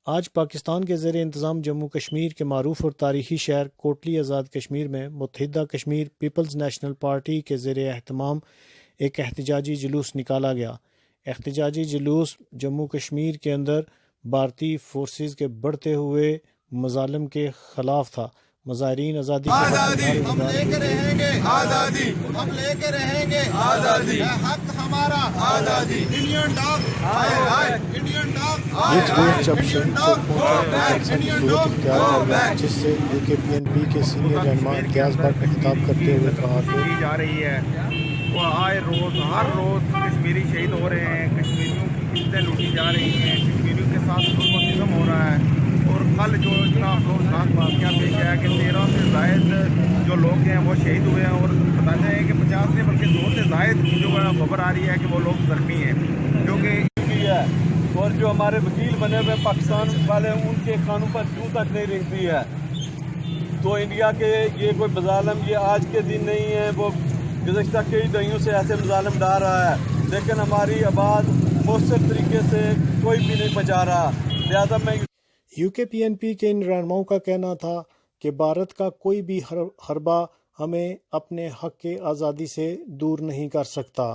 آج پاکستان کے زیر انتظام جموں کشمیر کے معروف اور تاریخی شہر کوٹلی آزاد کشمیر میں متحدہ کشمیر پیپلز نیشنل پارٹی کے زیر اہتمام ایک احتجاجی جلوس نکالا گیا۔ احتجاجی جلوس جموں کشمیر کے اندر بھارتی فورسز کے بڑھتے ہوئے مظالم کے خلاف تھا۔ مظاہرین آزادی ہم لے کے رہیں گے آزادی، ہم لے کے رہیں گے آزادی، حق ہمارا آزادی، انڈین ڈاگ، انڈین ڈاگ، یہ جلوس جب شہید چوک پہنچا تو جلسہ کی صورت اختیار کر لیا، جس سے UKPNP کے سینئر رہنما امتیاز بٹ نے خطاب کرتے ہوئے کہا کہ جا رہی ہے وہ آئے روز ہر روز کشمیری شہید ہو رہے ہیں، کشمیریوں کی عزتیں لوٹی جا رہی ہیں، کشمیریوں کے ساتھ ظلم و ستم ہو رہا ہے۔ اور کل جو اتنا افسوسناک واقعہ پیش آیا کہ 13 سے زائد جو لوگ ہیں وہ شہید ہوئے ہیں، اور بتاتے ہیں کہ 50 سے بلکہ 100 سے زائد جو خبر آ رہی ہے کہ وہ لوگ زخمی ہیں، کیونکہ ہے اور جو ہمارے وکیل بنے ہوئے پاکستان والے ان کے قانون پر کیوں تک نہیں رہتی ہے۔ تو انڈیا کے یہ کوئی مظالم یہ آج کے دن نہیں ہے، وہ گزشتہ کئی دہائیوں سے ایسے مظالم ڈال رہا ہے، لیکن ہماری آواز مؤثر طریقے سے کوئی بھی نہیں بچا رہا۔ لہٰذا میں UKPNP کے ان رہنماؤں کا کہنا تھا کہ بھارت کا کوئی بھی حربہ ہمیں اپنے حق کے آزادی سے دور نہیں کر سکتا۔